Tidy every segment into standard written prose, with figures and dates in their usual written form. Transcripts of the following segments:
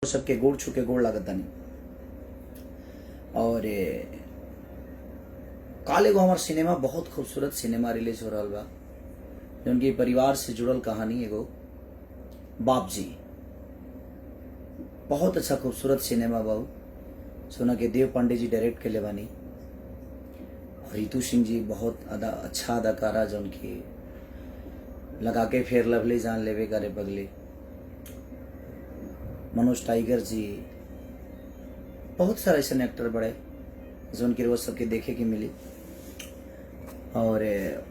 सबके गोड़ छू के गोड़ लागत नहीं। और काल एगो हमार सिनेमा बहुत खूबसूरत सिनेमा रिलीज हो रहा बा, जौन की परिवार से जुड़ल कहानी एगो बाप जी। बहुत अच्छा खूबसूरत सिनेमा बाबू सोना के देव पांडे जी डायरेक्ट के ले बानी। रितु सिंह जी बहुत अच्छा अदाकारा जौन की लगा के फेर लवली जान लेवे करे बगले। मनोज टाइगर जी, बहुत सारे ऐसे एक्टर बड़े जौन की रोज सबके देखे के मिली। और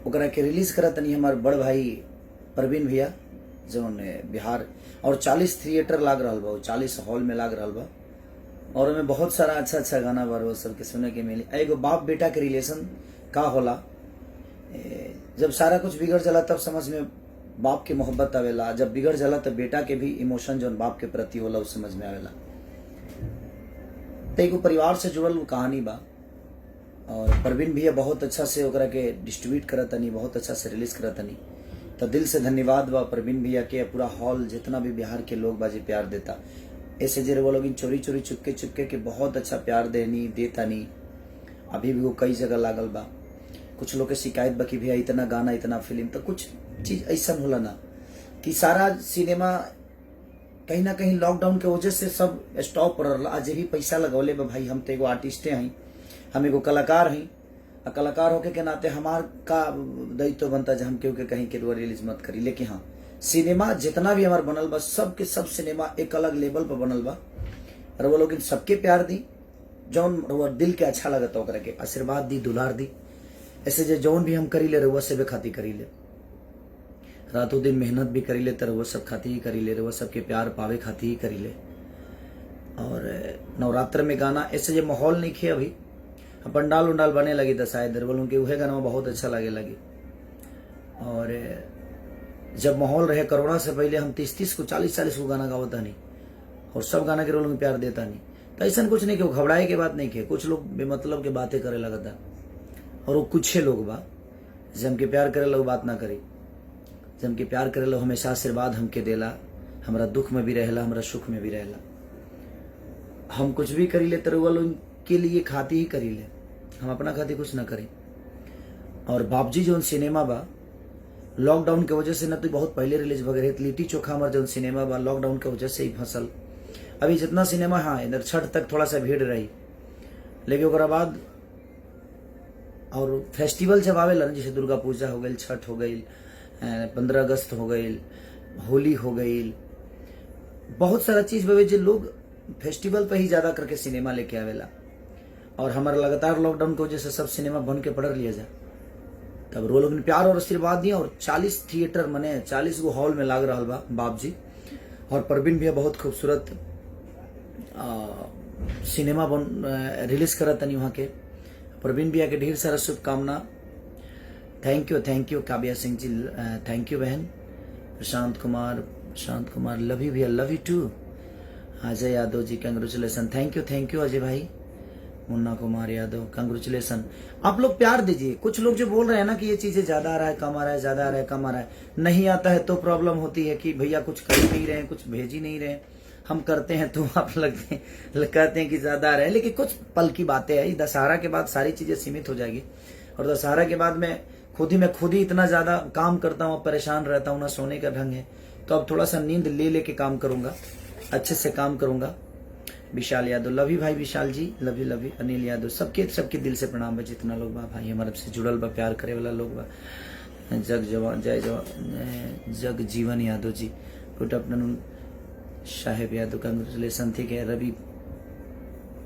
ओकरा के रिलीज करा तनी हमार बड़ भाई प्रवीण भैया जौन बिहार, और 40 थिएटर लाग रहा बा, 40 हॉल में लाग रहा बा। और हमें बहुत सारा अच्छा अच्छा गाना बा रोज सबके सुने के मिली। एगो बाप बेटा के रिलेशन का होला, जब सारा कुछ बिगड़ जाला तब समझ में बाप की मोहब्बत आवेला, जब बिगड़ जाला तब बेटा के भी इमोशन जौन बाप के प्रति होला उस समझ में आवेला। तो एगो परिवार से जुड़ल वो कहानी बा। और प्रवीण भैया बहुत अच्छा से ओकरा के डिस्ट्रीब्यूट करतनी, बहुत अच्छा से रिलीज करतनी। तो दिल से धन्यवाद बा प्रवीण भैया के, पूरा हॉल जितना भी बिहार के लोग बाजी प्यार देता। ऐसे जे वो लोग चोरी चोरी चुपके चुपके के बहुत अच्छा प्यार देता नहीं। अभी भी वो कई जगह लागल बा। कुछ लोग के शिकायत बा कि भैया इतना गाना इतना फिल्म, तो कुछ चीज ऐसा होला ना कि सारा सिनेमा कहीं ना कहीं लॉकडाउन के वजह से सब स्टॉप पर रहा। आज भी पैसा लगौले बा भाई, हम तो एगो आर्टिस्टे हैं, हम एगो कलाकार हैं। कलाकार होके के नाते हमार का दायित्व बनता है हम केहू के कहीं के रिलीज मत करी। लेकिन हाँ, सिनेमा जितना भी हमार बनल बा सब के सब सिनेमा एक अलग लेवल पर बनल बा। और वो लोग सबके प्यार दी, जौन दिल के अच्छा लगता ओकरा के आशीर्वाद दी, दुलार दी। ऐसे जे जौन भी हम करी ले रहुआ से खाती करी ले, रातों दिन मेहनत भी करी ले तो रहुआ सब खाती ही करी ले, रहुआ सबके प्यार पावे खाती ही करी ले। और नवरात्र में गाना ऐसे जो माहौल नहीं खे, अभी पंडाल उंडाल बने लगी तो शायद बोलूँ कि वह गाना बहुत अच्छा लगे लगी। और जब माहौल रहे कोरोना से पहले हम 30 को 40 को गाना गावता नहीं, और सब गाना के रोल में प्यार देता नहीं। तो ऐसा कुछ नहीं कि घबराए के बात नहीं खे। कुछ लोग बेमतलब के बातें करे लगता, और वो कुछ लोग बा जम के प्यार करे लोग बात ना करे, जम के प्यार करे लोग हमेशा आशीर्वाद हमके देला, हमारा दुख में भी रहेला, हमारा सुख में भी रहेला। हम कुछ भी करी ले तो वो लोग के लिए खाती ही करी ले, हम अपना खाती कुछ ना करें। और बापजी जो सिनेमा बा लॉकडाउन के वजह से न तो बहुत पहले रिलीज वगैरह, लिट्टी चोखा हमारे जो सिनेमा बा लॉकडाउन के वजह से ही फंसल। अभी जितना सिनेमा हाँ इधर छठ तक थोड़ा सा भीड़ रही, लेकिन ओकरा बाद और फेस्टिवल जब आवेला जैसे दुर्गा पूजा हो गई, छठ हो गई, 15 अगस्त हो गई, होली हो गई, बहुत सारा चीज बवे जो लोग फेस्टिवल पे ही ज्यादा करके सिनेमा लेके आवेला। और हमारा लगातार लॉकडाउन की वजह से सब सिनेमा बंद के पड़ लिया जा, तब वो लोग ने प्यार और आशीर्वाद दिया। और 40 थिएटर मने 40 गो हॉल में लाग रहा बा बाप जी। और प्रवीण भैया बहुत खूबसूरत सिनेमा रिलीज करा तनी वहाँ के। प्रवीण भैया के ढेर सारा शुभकामना। Thank you Kavya Singh ji, thank you बहन। प्रशांत कुमार लव यू भैया, love you too. Ajay Yadav ji congratulation, thank you Ajay भाई। मुन्ना कुमार यादव कंग्रेचुलेसन। आप लोग प्यार दीजिए। कुछ लोग जो बोल रहे हैं ना कि ये चीजें ज्यादा आ रहा है, कम आ रहा है, ज्यादा आ रहा है, कम आ रहा है, नहीं आता है तो प्रॉब्लम होती है कि भैया कुछ कर नहीं रहे हैं, कुछ भेज ही नहीं रहे हैं। हम करते हैं तो आप कहते हैं कि ज्यादा आ रहा है, लेकिन कुछ पल की बातें हैं। दशहरा के बाद सारी चीजें सीमित हो जाएगी। और दशहरा के बाद मैं खुद ही इतना ज्यादा काम करता हूँ, परेशान रहता हूँ, ना सोने का ढंग है। तो अब थोड़ा सा नींद ले लेके काम करूंगा, अच्छे से काम करूंगा। विशाल यादव, लव यू भाई विशाल जी, लव यू। अनिल यादव, सबके दिल से प्रणाम है। जितना लोग बा भाई हमारे से जुड़ल बा, प्यार करे वाला लोग बा। जग जीवन यादव जी, गुड आफ्टरनून। साहेब यादव कंग्रेचुलेसन, ठीक है। रवि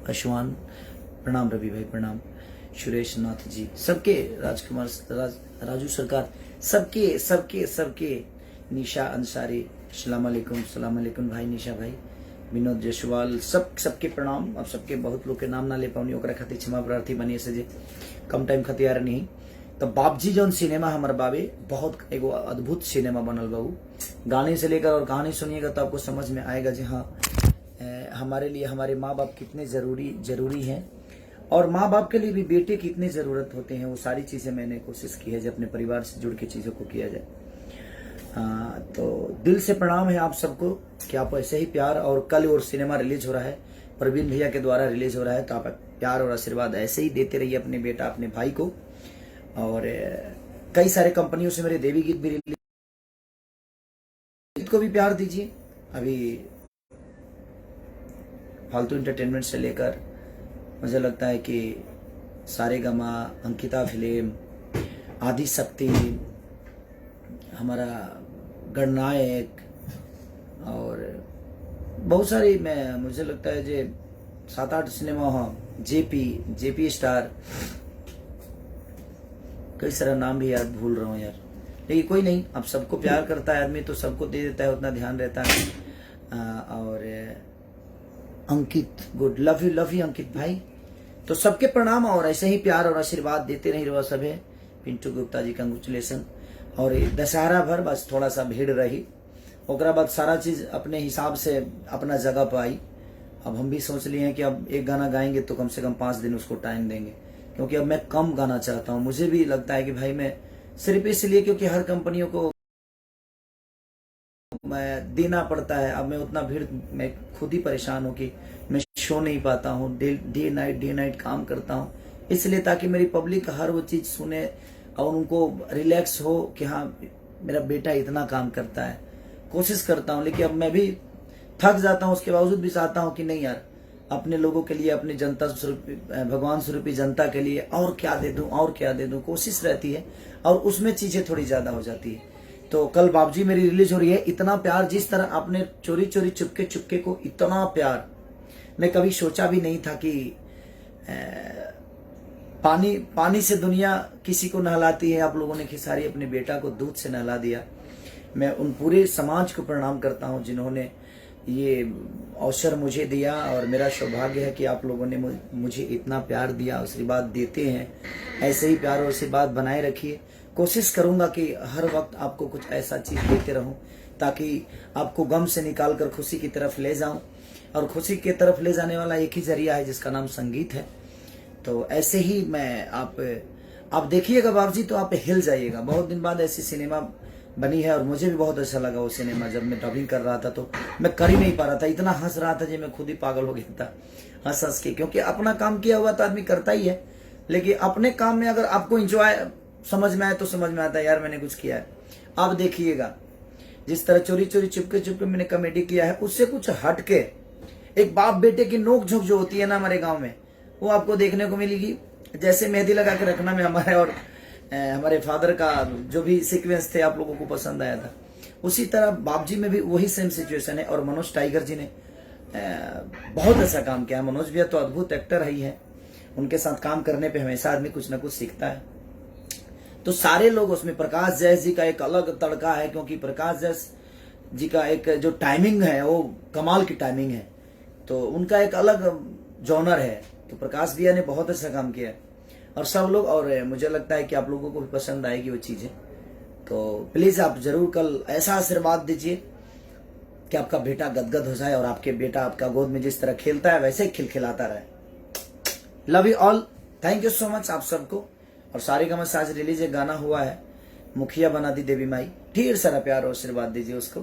अश्वान, प्रणाम रवि भाई, प्रणाम। सुरेश नाथ जी, सबके, राजकुमार राजू सरकार, सबके। निशा अंसारी, सलाम अलैकुम भाई निशा भाई। विनोद जयसवाल, सबके प्रणाम। अब सबके बहुत लोग के नाम ना ले पाऊनी, ओकरा खातिर क्षमा प्रार्थी बनी से जे कम टाइम खातिर आ रहा नहीं। तो बापजी जौन सिनेमा हमारे बाबे बहुत एगो अद्भुत सिनेमा बनल बाबू। गाने से लेकर और कहानी सुनिएगा तो आपको समझ में आएगा जी हाँ हमारे लिए हमारे माँ बाप कितने जरूरी हैं, और माँ बाप के लिए भी बेटे की कितनी जरूरत होते हैं। वो सारी चीजें मैंने कोशिश की है जो अपने परिवार से जुड़ के चीजों को किया जाए। तो दिल से प्रणाम है आप सबको कि आप ऐसे ही प्यार, और कल और सिनेमा रिलीज हो रहा है, प्रवीण भैया के द्वारा रिलीज हो रहा है, तो आप प्यार और आशीर्वाद ऐसे ही देते रहिए अपने बेटा अपने भाई को। और कई सारे कंपनियों से मेरे देवी गीत भी रिलीज, गीत को भी प्यार दीजिए। अभी फालतू इंटरटेनमेंट से लेकर मुझे लगता है कि सारेगामा, अंकिता फिल्म, आदि शक्ति, हमारा गणनायक और बहुत सारी, मुझे लगता है जे 7-8 सिनेमा हो, जेपी स्टार, कई सारा नाम भी याद भूल रहा हूँ यार, लेकिन कोई नहीं, अब सबको प्यार करता है आदमी तो सबको दे देता है, उतना ध्यान रहता है। और अंकित, गुड, लव यू अंकित भाई। तो सबके प्रणाम और ऐसे ही प्यार और आशीर्वाद देते रही रहो सब है। पिंटू गुप्ता जी कंग्रेचुलेसन। और दशहरा भर बस थोड़ा सा भीड़ रही, ओकरा बाद सारा चीज अपने हिसाब से अपना जगह पर आई। अब हम भी सोच लिए हैं कि अब एक गाना गाएंगे तो कम से कम 5 दिन उसको टाइम देंगे, क्योंकि अब मैं कम गाना चाहता हूँ। मुझे भी लगता है कि भाई मैं सिर्फ इसलिए क्योंकि हर कंपनियों को मैं देना पड़ता है, अब मैं उतना भीड़, मैं खुद ही परेशान हूँ कि मैं शो नहीं पाता हूँ, डे नाइट काम करता हूँ, इसलिए ताकि मेरी पब्लिक हर वो चीज सुने और उनको रिलैक्स हो कि हाँ मेरा बेटा इतना काम करता है। कोशिश करता हूँ, लेकिन अब मैं भी थक जाता हूँ, उसके बावजूद भी चाहता हूँ कि नहीं यार, अपने लोगों के लिए, अपनी जनता स्वरूपी, भगवान स्वरूपी जनता के लिए और क्या दे दूं, कोशिश रहती है और उसमें चीजें थोड़ी ज्यादा हो जाती है। तो कल बाबूजी मेरी रिलीज हो रही है। इतना प्यार, जिस तरह आपने चोरी चुपके को इतना प्यार मैं कभी सोचा भी नहीं था कि पानी से दुनिया किसी को नहलाती है। आप लोगों ने खिसारी अपने बेटा को दूध से नहला दिया। मैं उन पूरे समाज को प्रणाम करता हूं जिन्होंने ये अवसर मुझे दिया, और मेरा सौभाग्य है कि आप लोगों ने मुझे इतना प्यार दिया, आशीर्वाद देते हैं। ऐसे ही प्यार और आशीर्वाद बनाए रखिए। कोशिश करूंगा कि हर वक्त आपको कुछ ऐसा चीज देते रहूं ताकि आपको गम से निकालकर खुशी की तरफ ले जाऊं, और खुशी की तरफ ले जाने वाला एक ही जरिया है जिसका नाम संगीत है। तो ऐसे ही मैं आप देखिएगा बाबूजी तो आप हिल जाइएगा। बहुत दिन बाद ऐसी सिनेमा बनी है और मुझे भी बहुत अच्छा लगा वो सिनेमा। जब मैं डबिंग कर रहा था तो मैं कर ही नहीं पा रहा था, इतना हंस रहा था जी, मैं खुद ही पागल हो गया था हंस के, क्योंकि अपना काम किया हुआ तो आदमी करता ही है, लेकिन अपने काम में अगर आपको एंजॉय समझ में आए तो समझ में आता है यार मैंने कुछ किया है। आप देखिएगा जिस तरह चोरी चुपके मैंने कॉमेडी किया है, उससे कुछ हटके एक बाप बेटे की नोक झोंक जो होती है ना हमारे गांव में, वो आपको देखने को मिलेगी। जैसे मेहंदी लगा के रखना में हमारे और हमारे फादर का जो भी सीक्वेंस थे आप लोगों को पसंद आया था, उसी तरह बापजी में भी वही सेम सिचुएशन है। और मनोज टाइगर जी ने बहुत अच्छा काम किया। मनोज भैया तो अद्भुत एक्टर ही है, उनके साथ काम करने पे हमेशा आदमी कुछ ना कुछ सीखता है। तो सारे लोग उसमें, प्रकाश जैस जी का एक अलग तड़का है, क्योंकि प्रकाश जैस जी का एक जो टाइमिंग है वो कमाल की टाइमिंग है, तो उनका एक अलग जॉनर है। तो प्रकाश भैया ने बहुत अच्छा काम किया और सब लोग, और मुझे लगता है कि आप लोगों को भी पसंद आएगी वो चीजें। तो प्लीज आप जरूर कल ऐसा आशीर्वाद दीजिए कि आपका बेटा गदगद हो जाए और आपके बेटा आपका गोद में जिस तरह खेलता है वैसे ही खिलखिलाता रहे। Love you all, thank you so much आप सबको। और सारेगामा से आज रिलीज एक गाना हुआ है, मुखिया बना दी देवी माई, ढेर सारा प्यार और आशीर्वाद दीजिए उसको,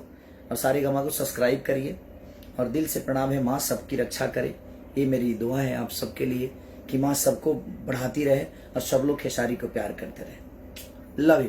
और सारेगामा को सब्सक्राइब करिए। और दिल से प्रणाम है, माँ सबकी रक्षा करे, ये मेरी दुआ है आप सबके लिए कि माँ सबको बढ़ाती रहे और सब लोग खेसारी को प्यार करते रहे। Love you.